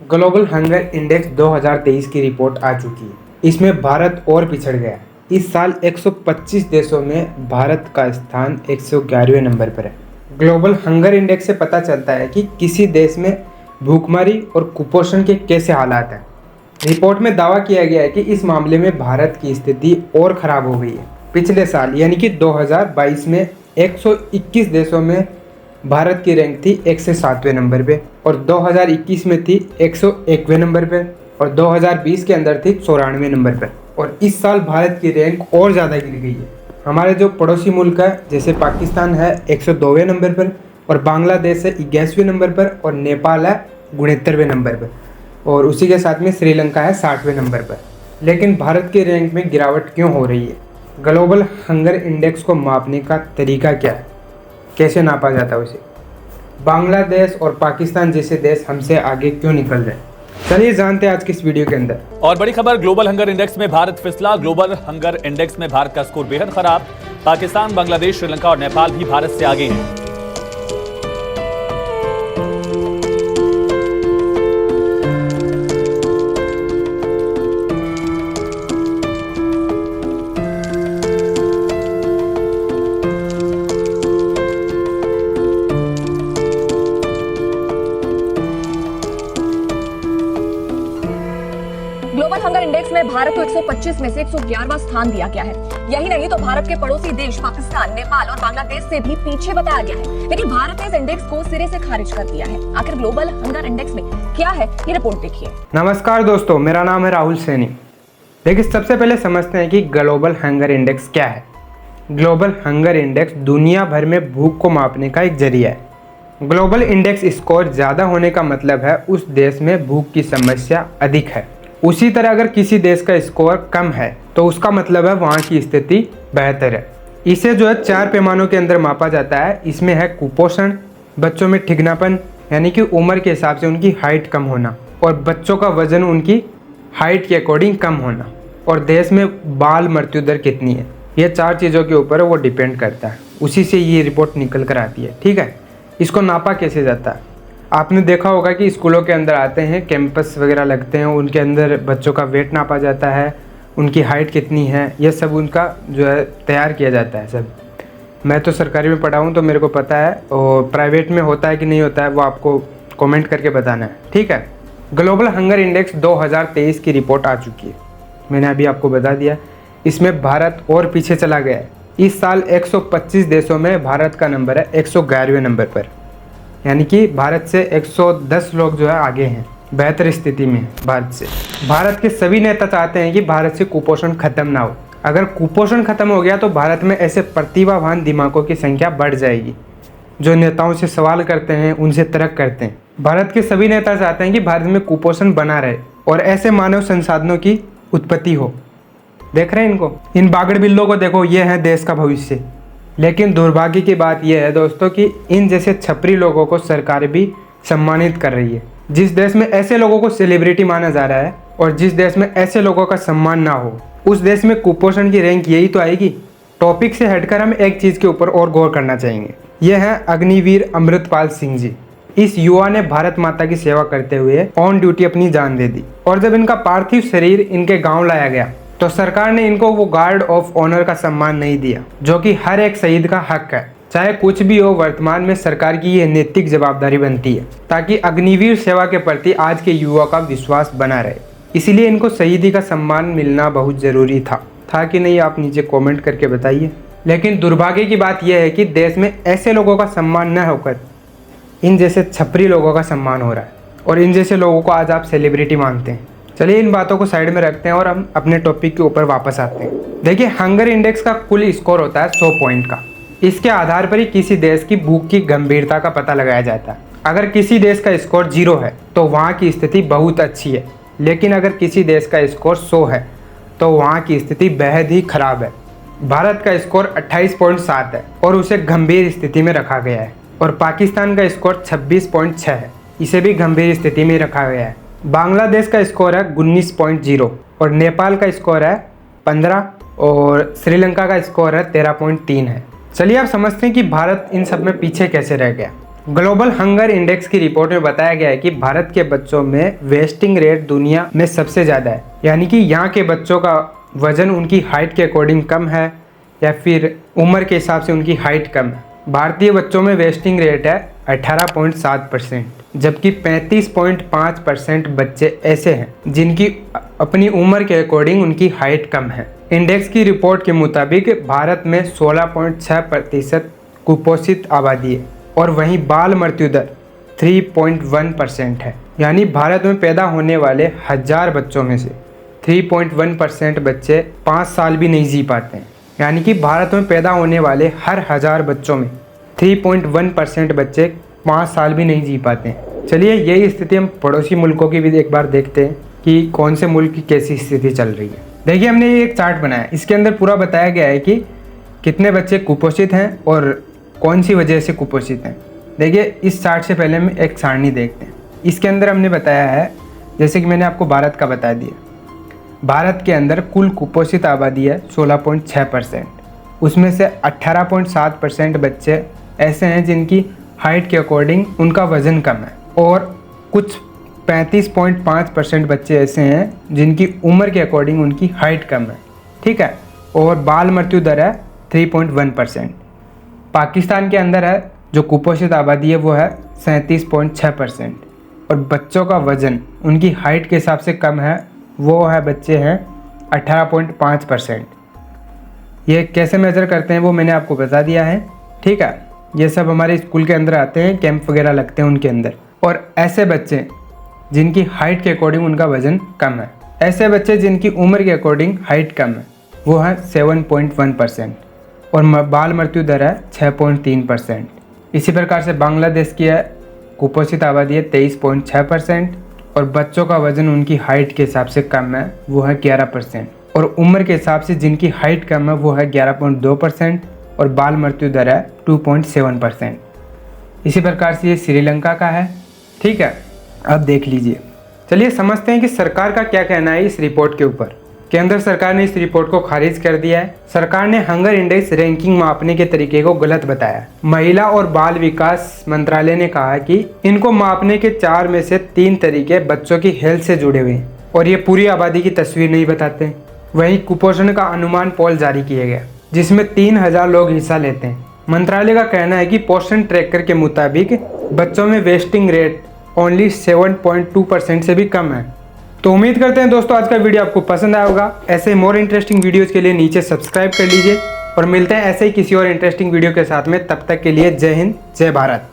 Global hunger index 2023 की report आ चुकी है। इसमें भारत और पिछड़ गया। इस साल 125 देशों में भारत का स्थान 111वें नंबर पर है। ग्लोबल हंगर इंडेक्स से पता चलता है कि किसी देश में भूखमरी और कुपोषण के कैसे हालात हैं। रिपोर्ट में दावा किया गया है कि इस मामले में भारत की स्थिति और खराब हो गई है। पिछले साल यानी कि 2022 में 121 देशों में भारत की रैंक थी 107वें नंबर पे और 2021 में थी 101वें नंबर पे और 2020 के अंदर थी 94वें नंबर पर। और इस साल भारत की रैंक और ज़्यादा गिर गई है। हमारे जो पड़ोसी मुल्क है जैसे पाकिस्तान है 102वें नंबर पर और बांग्लादेश है 81वें नंबर पर और नेपाल है 69वें नंबर पर और उसी के साथ में श्रीलंका है 60वें नंबर पर। लेकिन भारत की रैंक में गिरावट क्यों हो रही है? ग्लोबल हंगर इंडेक्स को मापने का तरीका क्या है, कैसे नापा जाता है उसे? बांग्लादेश और पाकिस्तान जैसे देश हमसे आगे क्यों निकल रहे हैं? चलिए जानते हैं आज की इस वीडियो के अंदर। और बड़ी खबर, ग्लोबल हंगर इंडेक्स में भारत फिसला। ग्लोबल हंगर इंडेक्स में भारत का स्कोर बेहद खराब। पाकिस्तान, बांग्लादेश, श्रीलंका और नेपाल भी भारत से आगे हैं। ग्लोबल हंगर इंडेक्स में भारत को 125 में से 111वां स्थान दिया गया है। यही नहीं तो भारत के पड़ोसी देश पाकिस्तान, नेपाल और बांग्लादेश से भी पीछे बताया गया है। लेकिन भारत ने इस इंडेक्स को सिरे से खारिज कर दिया है। आखिर ग्लोबल हंगर इंडेक्स में क्या है, ये रिपोर्ट देखिए। नमस्कार दोस्तों, मेरा नाम है राहुल सैनी। देखिए, सबसे पहले समझते हैं कि ग्लोबल हंगर इंडेक्स क्या है। ग्लोबल हंगर इंडेक्स दुनिया भर में भूख को मापने का एक जरिया है। ग्लोबल इंडेक्स स्कोर ज़्यादा होने का मतलब है उस देश में भूख की समस्या अधिक है। उसी तरह अगर किसी देश का स्कोर कम है तो उसका मतलब है वहाँ की स्थिति बेहतर है। इसे जो है 4 पैमानों के अंदर मापा जाता है। इसमें है कुपोषण, बच्चों में ठिगनापन यानी कि उम्र के हिसाब से उनकी हाइट कम होना और बच्चों का वजन उनकी हाइट के अकॉर्डिंग कम होना, और देश में बाल मृत्यु दर कितनी है। ये 4 चीज़ों के ऊपर वो डिपेंड करता है। उसी से ये रिपोर्ट निकल कर आती है। ठीक है, इसको नापा कैसे जाता है? आपने देखा होगा कि स्कूलों के अंदर आते हैं, कैंपस वगैरह लगते हैं, उनके अंदर बच्चों का वेट नापा जाता है, उनकी हाइट कितनी है, ये सब उनका जो है तैयार किया जाता है सब। मैं तो सरकारी में पढ़ा हूँ तो मेरे को पता है, और प्राइवेट में होता है कि नहीं होता है वो आपको कमेंट करके बताना है। ठीक है, ग्लोबल हंगर इंडेक्स 2023 की रिपोर्ट आ चुकी है, मैंने अभी आपको बता दिया। इसमें भारत और पीछे चला गया है। इस साल 125 देशों में भारत का नंबर है 111वें नंबर पर, यानी कि भारत से 110 लोग जो है आगे हैं, बेहतर स्थिति में भारत से। भारत के सभी नेता चाहते हैं कि भारत से कुपोषण खत्म ना हो। अगर कुपोषण खत्म हो गया तो भारत में ऐसे प्रतिभावान दिमागों की संख्या बढ़ जाएगी जो नेताओं से सवाल करते हैं, उनसे तर्क करते हैं। भारत के सभी नेता चाहते हैं कि भारत में कुपोषण बना रहे और ऐसे मानव संसाधनों की उत्पत्ति हो। देख रहे हैं इनको, इन बागड़ बिल्लों को देखो, ये है देश का भविष्य। लेकिन दुर्भाग्य की बात यह है दोस्तों कि इन जैसे छपरी लोगों को सरकार भी सम्मानित कर रही है। जिस देश में ऐसे लोगों को सेलिब्रिटी माना जा रहा है और जिस देश में ऐसे लोगों का सम्मान ना हो, उस देश में कुपोषण की रैंक यही तो आएगी। टॉपिक से हटकर हम एक चीज़ के ऊपर और गौर करना चाहेंगे। यह है अग्निवीर अमृतपाल सिंह जी। इस युवा ने भारत माता की सेवा करते हुए ऑन ड्यूटी अपनी जान दे दी, और जब इनका पार्थिव शरीर इनके गाँव लाया गया तो सरकार ने इनको वो गार्ड ऑफ ऑनर का सम्मान नहीं दिया, जो कि हर एक शहीद का हक है। चाहे कुछ भी हो, वर्तमान में सरकार की यह नैतिक जवाबदारी बनती है ताकि अग्निवीर सेवा के प्रति आज के युवा का विश्वास बना रहे। इसलिए इनको शहीदी का सम्मान मिलना बहुत ज़रूरी था कि नहीं, आप नीचे कमेंट करके बताइए। लेकिन दुर्भाग्य की बात यह है कि देश में ऐसे लोगों का सम्मान न होकर इन जैसे छपरी लोगों का सम्मान हो रहा है, और इन जैसे लोगों को आज आप सेलिब्रिटी मानते हैं। चलिए इन बातों को साइड में रखते हैं और हम अपने टॉपिक के ऊपर वापस आते हैं। देखिए, हंगर इंडेक्स का कुल स्कोर होता है 100 पॉइंट का। इसके आधार पर ही किसी देश की भूख की गंभीरता का पता लगाया जाता है। अगर किसी देश का स्कोर 0 है तो वहाँ की स्थिति बहुत अच्छी है, लेकिन अगर किसी देश का स्कोर 100 है तो वहाँ की स्थिति बेहद ही खराब है। भारत का स्कोर 28.7 है और उसे गंभीर स्थिति में रखा गया है, और पाकिस्तान का स्कोर 26.6 है, इसे भी गंभीर स्थिति में रखा गया है। बांग्लादेश का स्कोर है 19.0 और नेपाल का स्कोर है 15 और श्रीलंका का स्कोर है 13.3 है। चलिए आप समझते हैं कि भारत इन सब में पीछे कैसे रह गया। ग्लोबल हंगर इंडेक्स की रिपोर्ट में बताया गया है कि भारत के बच्चों में वेस्टिंग रेट दुनिया में सबसे ज़्यादा है, यानी कि यहाँ के बच्चों का वजन उनकी हाइट के अकॉर्डिंग कम है या फिर उम्र के हिसाब से उनकी हाइट कम है। भारतीय बच्चों में वेस्टिंग रेट है 18.7%, जबकि 35.5% बच्चे ऐसे हैं जिनकी अपनी उम्र के अकॉर्डिंग उनकी हाइट कम है। इंडेक्स की रिपोर्ट के मुताबिक भारत में 16.6% कुपोषित आबादी है और वहीं बाल मृत्यु दर 3.1% है, यानी भारत में पैदा होने वाले 1000 बच्चों में से 3.1% बच्चे 5 साल भी नहीं जी पाते हैं, यानी कि भारत में पैदा होने वाले हर 1000 बच्चों में 3.1% बच्चे 5 साल भी नहीं जी पाते हैं। चलिए यही स्थिति हम पड़ोसी मुल्कों की भी एक बार देखते हैं कि कौन से मुल्क की कैसी स्थिति चल रही है। देखिए हमने ये एक चार्ट बनाया है, इसके अंदर पूरा बताया गया है कि कितने बच्चे कुपोषित हैं और कौन सी वजह से कुपोषित हैं। देखिए इस चार्ट से पहले हम एक सारणी देखते हैं। इसके अंदर हमने बताया है, जैसे कि मैंने आपको भारत का बता दिया, भारत के अंदर कुल कुपोषित आबादी है 16.6%, उसमें से 18.7% बच्चे ऐसे हैं जिनकी हाइट के अकॉर्डिंग उनका वज़न कम है और कुछ 35.5% बच्चे ऐसे हैं जिनकी उम्र के अकॉर्डिंग उनकी हाइट कम है, ठीक है। और बाल मृत्यु दर है 3.1%। पाकिस्तान के अंदर है जो कुपोषित आबादी है वो है 37.6% और बच्चों का वज़न उनकी हाइट के हिसाब से कम है, वो है बच्चे हैं 18.5%। ये कैसे मेज़र करते हैं वो मैंने आपको बता दिया है, ठीक है। ये सब हमारे स्कूल के अंदर आते हैं, कैंप वगैरह लगते हैं उनके अंदर। और ऐसे बच्चे जिनकी हाइट के अकॉर्डिंग उनका वज़न कम है, ऐसे बच्चे जिनकी उम्र के अकॉर्डिंग हाइट कम है, वो है 7.1% और बाल मृत्यु दर है 6.3%। इसी प्रकार से बांग्लादेश की है कुपोषित आबादी है 23.6% और बच्चों का वज़न उनकी हाइट के हिसाब से कम है, वो है 11% और उम्र के हिसाब से जिनकी हाइट कम है वो है 11.2% और बाल मृत्यु दर है 2.7%। इसी प्रकार से ये श्रीलंका का है, ठीक है। अब देख लीजिए, चलिए समझते हैं कि सरकार का क्या कहना है इस रिपोर्ट के ऊपर। केंद्र सरकार ने इस रिपोर्ट को खारिज कर दिया है। सरकार ने हंगर इंडेक्स रैंकिंग मापने के तरीके को गलत बताया। महिला और बाल विकास मंत्रालय ने कहा कि इनको मापने के 4 में से 3 तरीके बच्चों की हेल्थ से जुड़े हुए हैं और ये पूरी आबादी की तस्वीर नहीं बताते। वहीं कुपोषण का अनुमान पोल जारी किया गया जिसमें 3000 लोग हिस्सा लेते हैं। मंत्रालय का कहना है कि पोषण ट्रैकर के मुताबिक बच्चों में वेस्टिंग रेट ओनली 7.2% से भी कम है। तो उम्मीद करते हैं दोस्तों आज का वीडियो आपको पसंद आया होगा। ऐसे मोर इंटरेस्टिंग वीडियोस के लिए नीचे सब्सक्राइब कर लीजिए और मिलते हैं ऐसे ही किसी और इंटरेस्टिंग वीडियो के साथ में। तब तक के लिए जय हिंद, जय भारत।